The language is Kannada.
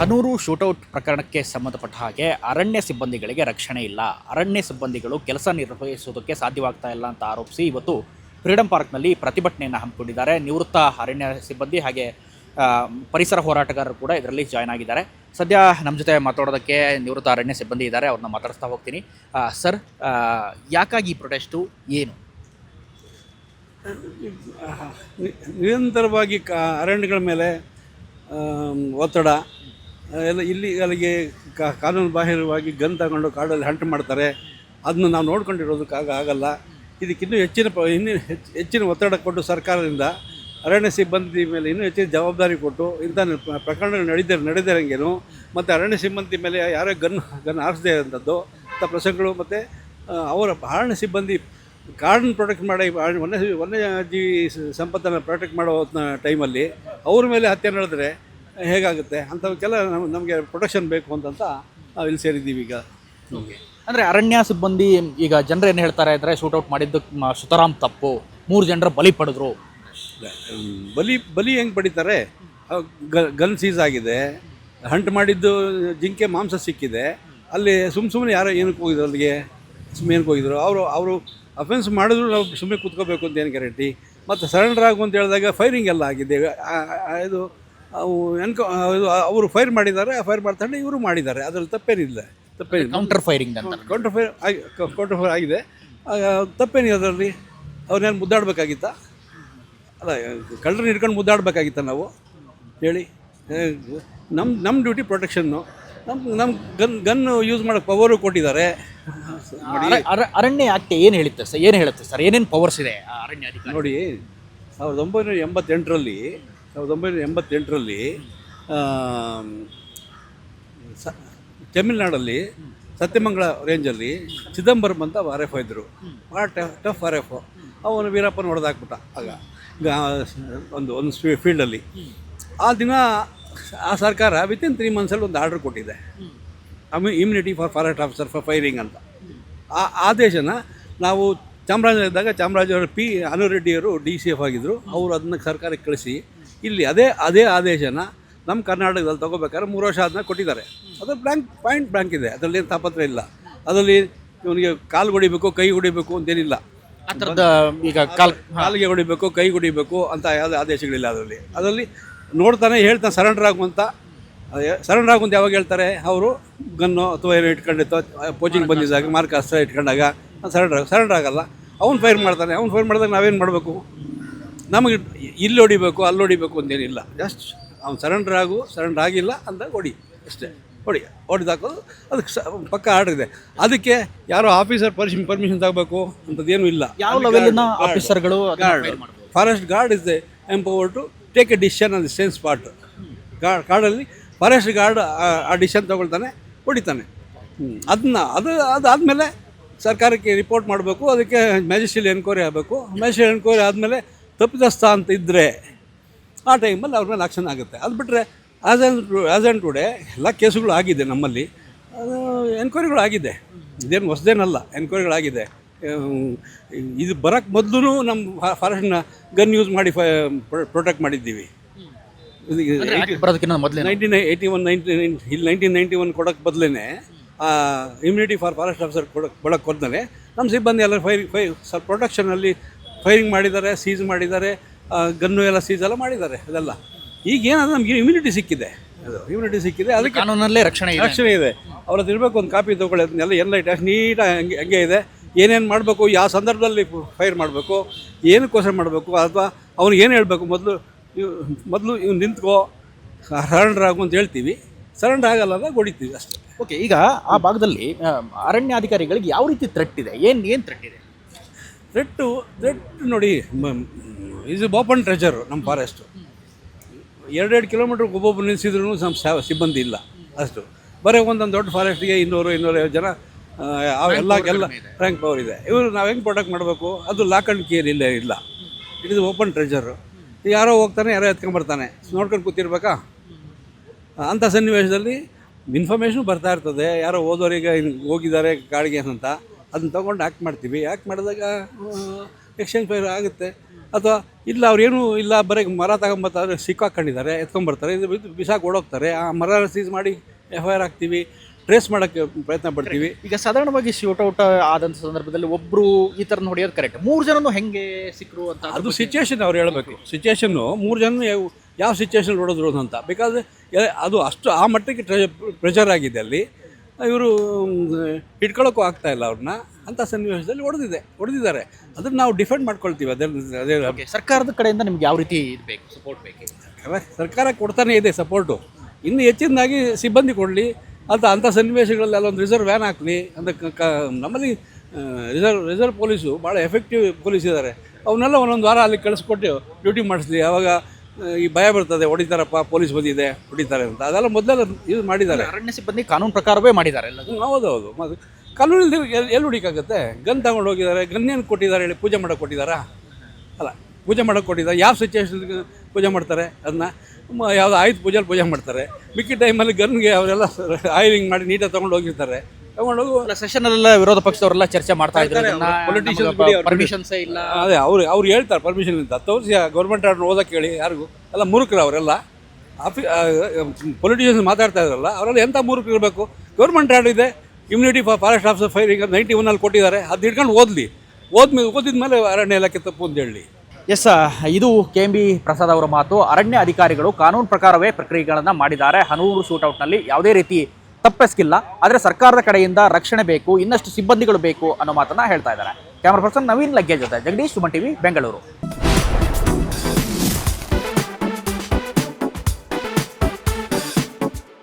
ಹನೂರು ಶೂಟೌಟ್ ಪ್ರಕರಣಕ್ಕೆ ಸಂಬಂಧಪಟ್ಟ ಹಾಗೆ ಅರಣ್ಯ ಸಿಬ್ಬಂದಿಗಳಿಗೆ ರಕ್ಷಣೆ ಇಲ್ಲ, ಅರಣ್ಯ ಸಿಬ್ಬಂದಿಗಳು ಕೆಲಸ ನಿರ್ವಹಿಸುವುದಕ್ಕೆ ಸಾಧ್ಯವಾಗ್ತಾ ಇಲ್ಲ ಅಂತ ಆರೋಪಿಸಿ ಇವತ್ತು ಫ್ರೀಡಂ ಪಾರ್ಕ್ನಲ್ಲಿ ಪ್ರತಿಭಟನೆಯನ್ನು ಹಮ್ಮಿಕೊಂಡಿದ್ದಾರೆ. ನಿವೃತ್ತ ಅರಣ್ಯ ಸಿಬ್ಬಂದಿ ಹಾಗೆ ಪರಿಸರ ಹೋರಾಟಗಾರರು ಕೂಡ ಇದರಲ್ಲಿ ಜಾಯ್ನ್ ಆಗಿದ್ದಾರೆ. ಸದ್ಯ ನಮ್ಮ ಜೊತೆ ಮಾತಾಡೋದಕ್ಕೆ ನಿವೃತ್ತ ಅರಣ್ಯ ಸಿಬ್ಬಂದಿ ಇದ್ದಾರೆ, ಅವ್ರನ್ನ ಮಾತಾಡ್ತಾ ಹೋಗ್ತೀನಿ. ಸರ್, ಯಾಕಾಗಿ ಈ ಪ್ರೊಟೆಸ್ಟು, ಏನು? ನಿರಂತರವಾಗಿ ಅರಣ್ಯಗಳ ಮೇಲೆ ಒತ್ತಡ, ಎಲ್ಲ ಅಲ್ಲಿಗೆ ಕಾನೂನು ಬಾಹಿರವಾಗಿ ಗನ್ ತಗೊಂಡು ಕಾಡಲ್ಲಿ ಹಂಟ್ ಮಾಡ್ತಾರೆ. ಅದನ್ನ ನಾವು ನೋಡ್ಕೊಂಡಿರೋದಕ್ಕಾಗಲ್ಲ. ಇದಕ್ಕಿನ್ನೂ ಹೆಚ್ಚಿನ ಒತ್ತಡ ಕೊಟ್ಟು ಸರ್ಕಾರದಿಂದ ಅರಣ್ಯ ಸಿಬ್ಬಂದಿ ಮೇಲೆ ಇನ್ನೂ ಹೆಚ್ಚಿನ ಜವಾಬ್ದಾರಿ ಕೊಟ್ಟು ಇಂಥ ಪ್ರಕರಣಗಳು ನಡೆದಿರಂಗೇನು ಮತ್ತು ಅರಣ್ಯ ಸಿಬ್ಬಂದಿ ಮೇಲೆ ಯಾರೇ ಗನ್ ಹಾರಿಸದೇ ಇರೋಂಥದ್ದು ಇಂಥ ಪ್ರಸಂಗಗಳು ಮತ್ತು ಅವರ ಅರಣ್ಯ ಸಿಬ್ಬಂದಿ ಕಾಡನ್ನು ಪ್ರೊಟೆಕ್ಟ್ ಮಾಡಿ ವನ್ಯಜೀವಿ ಸಂಪತ್ತನ್ನು ಪ್ರೊಟೆಕ್ಟ್ ಮಾಡೋ ಟೈಮಲ್ಲಿ ಅವ್ರ ಮೇಲೆ ಹತ್ಯೆ ನಡೆದ್ರೆ ಹೇಗಾಗುತ್ತೆ? ಅಂಥವಕ್ಕೆಲ್ಲ ನಮಗೆ ಪ್ರೊಟೆಕ್ಷನ್ ಬೇಕು ಅಂತ ನಾವು ಇಲ್ಲಿ ಸೇರಿದ್ದೀವಿ. ಈಗ ಅಂದರೆ ಅರಣ್ಯ ಸಿಬ್ಬಂದಿ ಈಗ ಜನರು ಏನು ಹೇಳ್ತಾರೆ ಅಂದರೆ, ಶೂಟೌಟ್ ಮಾಡಿದ್ದು ಸುತರಾಮ್ ತಪ್ಪು, 3 ಜನರ ಬಲಿ ಪಡೆದ್ರು. ಬಲಿ ಹೆಂಗೆ ಪಡಿತಾರೆ? ಗನ್ ಸೀಸ್ ಆಗಿದೆ, ಹಂಟ್ ಮಾಡಿದ್ದು ಜಿಂಕೆ ಮಾಂಸ ಸಿಕ್ಕಿದೆ. ಅಲ್ಲಿ ಸುಮ್ಮನೆ ಯಾರೋ ಏನಕ್ಕೆ ಹೋಗಿದ್ರು? ಅಲ್ಲಿಗೆ ಸುಮ್ಮನೆ ಏನಕ್ಕೆ ಹೋಗಿದ್ರು? ಅವರು ಅಫೆನ್ಸ್ ಮಾಡಿದ್ರು ನಾವು ಸುಮ್ಮನೆ ಕೂತ್ಕೋಬೇಕು ಅಂತ ಏನು ಗ್ಯಾರಂಟಿ? ಮತ್ತು ಸರೆಂಡರ್ ಆಗು ಅಂತ ಹೇಳಿದಾಗ ಫೈರಿಂಗ್ ಎಲ್ಲ ಆಗಿದೆ. ಇದು ಅವರು ಫೈರ್ ಮಾಡಿದ್ದಾರೆ, ಫೈರ್ ಮಾಡ್ತಾರೆ, ಇವರು ಮಾಡಿದ್ದಾರೆ. ಅದರಲ್ಲಿ ತಪ್ಪೇನಿಲ್ಲ. ಕೌಂಟರ್ ಫೈರ್ ಆಗಿದೆ. ತಪ್ಪೇನಿದೆ ಅದರಲ್ಲಿ? ಅವ್ರನ್ನೇನು ಮುದ್ದಾಡಬೇಕಾಗಿತ್ತ? ಅಲ್ಲ, ಕಳ್ಳರನ್ನ ಹಿಡ್ಕೊಂಡು ಮುದ್ದಾಡಬೇಕಾಗಿತ್ತ ನಾವು? ಹೇಳಿ. ನಮ್ಮ ಡ್ಯೂಟಿ ಪ್ರೊಟೆಕ್ಷನ್ನು. ನಮ್ಮ ಗನ್ ಯೂಸ್ ಮಾಡೋಕ್ಕೆ ಪವರು ಕೊಟ್ಟಿದ್ದಾರೆ. ಅರಣ್ಯ ಆಕ್ಟ್ ಏನು ಹೇಳುತ್ತೆ ಸರ್? ಏನೇನು ಪವರ್ಸ್ ಇದೆ ಅರಣ್ಯ ಅಧಿಕಾರಿ? ನೋಡಿ, 1988ರಲ್ಲಿ ತಮಿಳ್ನಾಡಲ್ಲಿ ಸತ್ಯಮಂಗಲ ರೇಂಜಲ್ಲಿ ಚಿದಂಬರಂ ಅಂತ RF ಇದ್ದರು. ಭಾಳ ಟಫ್ RF. ಅವನು ವೀರಪ್ಪನ ಹೊಡೆದಾಕ್ಬಿಟ್ಟ ಆಗ ಒಂದು ಫೀಲ್ಡಲ್ಲಿ. ಆ ದಿನ ಆ ಸರ್ಕಾರ ವಿತಿನ್ 3 ಮಂತ್ಸಲ್ಲಿ ಒಂದು ಆರ್ಡರ್ ಕೊಟ್ಟಿದೆ, immunity for forest officer for firing ಅಂತ. ಆ ಆದೇಶನ ನಾವು ಚಾಮರಾಜನಗರದಾಗ ಚಾಮರಾಜನಗರ ಅನೂರು ರೆಡ್ಡಿಯವರು DCF ಆಗಿದ್ದರು. ಅವರು ಅದನ್ನ ಸರ್ಕಾರಕ್ಕೆ ಕಳಿಸಿ ಇಲ್ಲಿ ಅದೇ ಆದೇಶನ ನಮ್ಮ ಕರ್ನಾಟಕದಲ್ಲಿ ತೊಗೋಬೇಕಾದ್ರೆ 3 ವರ್ಷ ಆದಮೇಲೆ ಕೊಟ್ಟಿದ್ದಾರೆ. ಅದು ಬ್ಲ್ಯಾಂಕ್ ಇದೆ, ಅದರಲ್ಲಿ ಏನು ತಾಪತ್ರ ಇಲ್ಲ. ಅದರಲ್ಲಿ ಇವನಿಗೆ ಕಾಲು ಹೊಡಿಬೇಕು, ಕೈ ಹೊಡಿಬೇಕು ಅಂತೇನಿಲ್ಲ. ಈಗ ಕಾಲಿಗೆ ಹೊಡಿಬೇಕು, ಕೈ ಹೊಡಿಬೇಕು ಅಂತ ಯಾವುದೇ ಆದೇಶಗಳಿಲ್ಲ. ಅದರಲ್ಲಿ ನೋಡ್ತಾನೆ ಹೇಳ್ತಾನೆ ಸರೆಂಡರ್ ಆಗುವಂತ ಯಾವಾಗ ಹೇಳ್ತಾರೆ? ಅವರು ಗನ್ನು ಅಥವಾ ಏನೋ ಇಟ್ಕೊಂಡಿತ್ತು, ಕೋಚಿಂಗ್ ಬಂದಿದ್ದಾಗ ಮಾರ್ಕ್ ಅಸ್ತ್ರ ಇಟ್ಕೊಂಡಾಗ ಸರೆಂಡರ್ ಆಗಲ್ಲ. ಅವ್ನು ಫೈರ್ ಮಾಡ್ತಾನೆ. ಅವ್ನು ಫೈರ್ ಮಾಡಿದಾಗ ನಾವೇನು ಮಾಡಬೇಕು? ನಮಗೆ ಇಲ್ಲಿ ಹೊಡಿಬೇಕು, ಅಲ್ಲಿ ಹೊಡಿಬೇಕು ಅಂತೇನಿಲ್ಲ. ಜಸ್ಟ್ ಅವ್ನು ಸರೆಂಡರ್ ಆಗಿಲ್ಲ ಅಂತ ಹೊಡಿ, ಅಷ್ಟೇ. ಹೊಡಿದಾಕೋದು ಅದಕ್ಕೆ ಪಕ್ಕ ಆರ್ಡರ್ ಇದೆ. ಅದಕ್ಕೆ ಯಾರೋ ಆಫೀಸರ್ ಪರ್ಮಿಷನ್ ತಗೋಬೇಕು ಅಂಥದ್ದೇನೂ ಇಲ್ಲ. ಯಾವ ಲೆವೆಲಿನ ಆಫೀಸರ್ಗಳು? Forest guard is empowered to take a decision on the same spot. ಕಾಡಲ್ಲಿ ಫಾರೆಸ್ಟ್ ಗಾರ್ಡ್ ಆ ಡಿಸಿಷನ್ ತೊಗೊಳ್ತಾನೆ, ಹೊಡಿತಾನೆ. ಅದಾದಮೇಲೆ ಸರ್ಕಾರಕ್ಕೆ ರಿಪೋರ್ಟ್ ಮಾಡಬೇಕು. ಅದಕ್ಕೆ ಮ್ಯಾಜಿಸ್ಟ್ರೇಟ್ ಎನ್ಕ್ವೈರಿ ಆಗಬೇಕು. ಮ್ಯಾಜಿಸ್ಟ್ರೇಟ್ ಎನ್ಕ್ವೈರಿ ಆದಮೇಲೆ ತಪ್ಪಿತಸ್ಥ ಅಂತ ಇದ್ದರೆ ಆ ಟೈಮಲ್ಲಿ ಅವ್ರ ಮೇಲೆ ಆಕ್ಷನ್ ಆಗುತ್ತೆ. ಅದು ಬಿಟ್ಟರೆ ಆ್ಯಸ್ ಆ್ಯಂಡ್ ಟುಡೇ ಎಲ್ಲ ಕೇಸುಗಳು ಆಗಿದೆ ನಮ್ಮಲ್ಲಿ. ಎನ್ಕ್ವೈರಿಗಳು ಆಗಿದೆ. ಇದೇನು ಹೊಸದೇನಲ್ಲ, ಎನ್ಕ್ವೈರಿಗಳಾಗಿದೆ. ಇದು ಬರೋಕ್ಕೆ ಮೊದಲು ನಮ್ಮ ಫಾರೆಸ್ಟ್ನ ಗನ್ ಯೂಸ್ ಮಾಡಿ ಪ್ರೊಟೆಕ್ಟ್ ಮಾಡಿದ್ದೀವಿ. 1991 ಕೊಡೋಕ್ಕೆ ಬದಲೇ ಇಮ್ಯುನಿಟಿ ಫಾರ್ ಫಾರೆಸ್ಟ್ ಆಫೀಸರ್ ಕೊಡೋಕ್ಕೆ ಬದಲೇ ನಮ್ಮ ಸಿಬ್ಬಂದಿ ಎಲ್ಲ ಪ್ರೊಟೆಕ್ಷನಲ್ಲಿ ಫೈರಿಂಗ್ ಮಾಡಿದ್ದಾರೆ, ಸೀಸ್ ಮಾಡಿದ್ದಾರೆ, ಗನ್ನು ಎಲ್ಲ ಸೀಸ್ ಎಲ್ಲ ಮಾಡಿದ್ದಾರೆ. ಅದೆಲ್ಲ ಈಗೇನಾದರೂ ನಮಗೆ ಇಮ್ಯುನಿಟಿ ಸಿಕ್ಕಿದೆ. ಅದಕ್ಕೆ ಕಾನೂನಲ್ಲೇ ರಕ್ಷಣೆ ಇದೆ. ಅವ್ರದ್ದು ಇರಬೇಕು. ಒಂದು ಕಾಪಿ ತೊಗೊಳ್ಳಿ, ಎಲ್ಲ ನೀಟಾಗಿ ಹಂಗೆ ಇದೆ. ಏನೇನು ಮಾಡಬೇಕು, ಯಾವ ಸಂದರ್ಭದಲ್ಲಿ ಫೈರ್ ಮಾಡಬೇಕು, ಏನಕ್ಕೋಸ್ಕರ ಮಾಡಬೇಕು, ಅಥವಾ ಅವ್ನಿಗೆ ಏನು ಹೇಳಬೇಕು, ಮೊದಲು ಇವ್ನು ನಿಂತ್ಕೋ, ಸರೆಂಡರ್ ಆಗು ಅಂತ ಹೇಳ್ತೀವಿ. ಸರೆಂಡರ್ ಆಗಲ್ಲ ಅಂದರೆ ಹೊಡಿತೀವಿ ಅಷ್ಟೇ. ಓಕೆ, ಈಗ ಆ ಭಾಗದಲ್ಲಿ ಅರಣ್ಯಾಧಿಕಾರಿಗಳಿಗೆ ಯಾವ ರೀತಿ ಥ್ರೆಟ್ ಇದೆ? ಏನು ಥ್ರೆಟ್ ಇದೆ? ಥ್ರೆಟ್ ನೋಡಿ, ಇದು ಓಪನ್ ಟ್ರೆಜರು ನಮ್ಮ ಫಾರೆಸ್ಟು. 2 ಕಿಲೋಮೀಟ್ರ್ ಒಬ್ಬೊಬ್ಬರು ನಿಲ್ಲಿಸಿದ್ರು ನಮ್ಮ ಸಿಬ್ಬಂದಿ ಇಲ್ಲ. ಅಷ್ಟು ಬರೀ ಒಂದೊಂದು ದೊಡ್ಡ ಫಾರೆಸ್ಟ್ಗೆ 200-250 ಜನ ಎಲ್ಲ ರ್ಯಾಂಕ್ ಪವರ್ ಇದೆ. ಇವರು ನಾವು ಹೆಂಗೆ ಪ್ರೊಟೆಕ್ಟ್ ಮಾಡಬೇಕು? ಅದು ಲಾಕ್ ಆ್ಯಂಡ್ ಕೇರ್ ಇಲ್ಲ. It is open treasure. ಯಾರೋ ಹೋಗ್ತಾನೆ, ಯಾರೋ ಎತ್ಕೊಂಡ್ಬರ್ತಾನೆ, ನೋಡ್ಕೊಂಡು ಕೂತಿರ್ಬೇಕಾ? ಅಂಥ ಸನ್ನಿವೇಶದಲ್ಲಿ ಇನ್ಫಾರ್ಮೇಷನ್ ಬರ್ತಾ ಇರ್ತದೆ. ಯಾರೋ ಹೋದವರಿಗೆ ಹೋಗಿದ್ದಾರೆ ಕಾಡಿಗೆ ಅಂತ, ಅದನ್ನ ತೊಗೊಂಡು ಆ್ಯಕ್ಟ್ ಮಾಡ್ತೀವಿ. ಆ್ಯಕ್ಟ್ ಮಾಡಿದಾಗ ಎಕ್ಸ್ಚೇಂಜ್ ಫೈರ್ ಆಗುತ್ತೆ. ಅಥವಾ ಇಲ್ಲ ಅವ್ರೇನು ಇಲ್ಲ, ಬರೀ ಮರ ತಗೊಂಬರ್ತಾರೆ, ಸಿಕ್ಕಾಕೊಂಡಿದ್ದಾರೆ, ಎತ್ಕೊಂಡ್ಬರ್ತಾರೆ, ಇದು ಬಿಸಾಕ್ ಓಡೋಗ್ತಾರೆ. ಆ ಮರ ಸೀಸ್ ಮಾಡಿ FIR ಹಾಕ್ತೀವಿ, ಟ್ರೇಸ್ ಮಾಡೋಕ್ಕೆ ಪ್ರಯತ್ನ ಪಡ್ತೀವಿ. ಈಗ ಸಾಧಾರಣವಾಗಿ ಶೂಟೌಟ್ ಆದಂಥ ಸಂದರ್ಭದಲ್ಲಿ ಒಬ್ಬರು ಈ ಥರ ಹೊಡೆಯೋದು ಕರೆಕ್ಟ್, 3 ಜನನು ಹೆಂಗೆ ಸಿಕ್ಕರು ಅಂತ ಅದು ಸಿಚುವೇಶನ್ ಅವ್ರು ಹೇಳಬೇಕು. ಸಿಚುವೇಶನ್ನು 3 ಜನ ಯಾವ ಸಿಚುವೇಶನ್ ಹೊಡೆದ್ರು ಅಂತ, ಬಿಕಾಸ್ ಅದು ಅಷ್ಟು ಆ ಮಟ್ಟಕ್ಕೆ ಪ್ರೆಷರ್ ಆಗಿದೆ ಅಲ್ಲಿ. ಇವರು ಹಿಡ್ಕೊಳ್ಳೋಕ್ಕೂ ಆಗ್ತಾ ಇಲ್ಲ ಅವ್ರನ್ನ. ಅಂಥ ಸನ್ನಿವೇಶದಲ್ಲಿ ಹೊಡೆದಿದ್ದಾರೆ. ಅದನ್ನು ನಾವು ಡಿಫೆಂಡ್ ಮಾಡ್ಕೊಳ್ತೀವಿ. ಅದೇ ಸರ್ಕಾರದ ಕಡೆಯಿಂದ ನಿಮ್ಗೆ ಯಾವ ರೀತಿ ಇದು ಬೇಕು, ಸಪೋರ್ಟ್ ಬೇಕು? ಸರ್ಕಾರ ಕೊಡ್ತಾನೆ ಇದೆ ಸಪೋರ್ಟು. ಇನ್ನು ಹೆಚ್ಚಿನದಾಗಿ ಸಿಬ್ಬಂದಿ ಕೊಡಲಿ, ಅಂಥ ಸನ್ನಿವೇಶಗಳಲ್ಲಿ ಅಲ್ಲೊಂದು ರಿಸರ್ವ್ ವ್ಯಾನ್ ಹಾಕಲಿ ಅಂತ. ನಮ್ಮಲ್ಲಿ ರಿಸರ್ವ್ ಪೊಲೀಸು ಭಾಳ ಎಫೆಕ್ಟಿವ್ ಪೊಲೀಸ್ ಇದ್ದಾರೆ. ಅವನ್ನೆಲ್ಲ ಒಂದೊಂದು ವಾರ ಅಲ್ಲಿ ಕಳಿಸ್ಕೊಟ್ಟು ಡ್ಯೂಟಿ ಮಾಡಿಸ್ಲಿ. ಆವಾಗ ಈ ಭಯ ಬರ್ತದೆ, ಹೊಡಿತಾರಪ್ಪ, ಪೊಲೀಸ್ ಬಂದಿದೆ ಹೊಡಿತಾರೆ ಅಂತ. ಅದೆಲ್ಲ ಮೊದಲೆಲ್ಲ ಇದು ಮಾಡಿದ್ದಾರೆ. ಅರಣ್ಯ ಸಿಬ್ಬಂದಿ ಕಾನೂನು ಪ್ರಕಾರವೇ ಮಾಡಿದ್ದಾರೆ ಎಲ್ಲದು. ಹೌದೌದು. ಕಾನೂನಲ್ಲಿ ಎಲ್ಲಿ ಹುಡಿಕಾಗುತ್ತೆ? ಗನ್ ತಗೊಂಡು ಹೋಗಿದ್ದಾರೆ, ಗನ್ ಏನು ಕೊಟ್ಟಿದ್ದಾರೆ ಹೇಳಿ? ಪೂಜೆ ಮಾಡೋಕೆ ಕೊಟ್ಟಿದ್ದಾರಾ? ಅಲ್ಲ, ಪೂಜೆ ಮಾಡೋಕೆ ಕೊಟ್ಟಿದ್ದಾರೆ. ಯಾವ ಸಿಚುವೇಶನ್ಗೆ ಪೂಜೆ ಮಾಡ್ತಾರೆ? ಅದನ್ನ ಯಾವುದೋ ಆಯುಧ ಪೂಜೆಯಲ್ಲಿ ಪೂಜೆ ಮಾಡ್ತಾರೆ. ಮಿಕ್ಕಿ ಟೈಮಲ್ಲಿ ಗನ್ಗೆ ಅವರೆಲ್ಲ ಆಯಿಲಿಂಗ್ ಮಾಡಿ ನೀಟಾಗಿ ತೊಗೊಂಡು ಹೋಗಿರ್ತಾರೆ. ತೊಗೊಂಡೋಗು ಸೆಷನಲ್ಲೆಲ್ಲ ವಿರೋಧ ಪಕ್ಷದವರೆಲ್ಲ ಚರ್ಚೆ ಮಾಡ್ತಾ ಇದ್ದಾರೆ. ಪರ್ಮಿಷನ್ಸೇ ಇಲ್ಲ. ಅದೇ ಅವ್ರು ಹೇಳ್ತಾರೆ ಪರ್ಮಿಷನ್ ಅಂತ. 10 ವರ್ಷ ಗೌರ್ಮೆಂಟ್ ಆರ್ಡರ್ ಓದಕ್ಕೆ ಹೇಳಿ ಯಾರಿಗೂ? ಎಲ್ಲ ಮೂರ್ಖರು ಅವರೆಲ್ಲ. ಪೊಲಿಟಿಷಿಯನ್ಸ್ ಮಾತಾಡ್ತಾ ಇದ್ರಲ್ಲ, ಅವರೆಲ್ಲ ಎಂಥ ಮೂರ್ಖರು ಇರಬೇಕು? ಗೌರ್ಮೆಂಟ್ ಆರ್ಡರ್ ಇದೆ, immunity for forest officer firing 91 ಕೊಟ್ಟಿದ್ದಾರೆ. ಅದು ಹಿಡ್ಕೊಂಡು ಓದಿದ್ಮೇಲೆ ಅರಣ್ಯ ಇಲಾಖೆ ತಪ್ಪು ಅಂತ ಹೇಳಿ. ಎಸ್, ಇದು KMB ಪ್ರಸಾದ್ ಅವರ ಮಾತು. ಅರಣ್ಯ ಅಧಿಕಾರಿಗಳು ಕಾನೂನು ಪ್ರಕಾರವೇ ಪ್ರಕ್ರಿಯೆಗಳನ್ನು ಮಾಡಿದ್ದಾರೆ. ಹನೂರು ಶೂಟೌಟ್ನಲ್ಲಿ ಯಾವುದೇ ರೀತಿ ತಪ್ಪೆಸಗಿಲ್ಲ. ಆದರೆ ಸರ್ಕಾರದ ಕಡೆಯಿಂದ ರಕ್ಷಣೆ ಬೇಕು, ಇನ್ನಷ್ಟು ಸಿಬ್ಬಂದಿಗಳು ಬೇಕು ಅನ್ನೋ ಮಾತನ್ನ ಹೇಳ್ತಾ ಇದ್ದಾರೆ. ಕ್ಯಾಮರಾ ಪರ್ಸನ್ ನವೀನ್ ಲಗ್ಗೇಜ್ ಜೊತೆ ಜಗದೀಶ್, ಸುಮನ್ TV, ಬೆಂಗಳೂರು.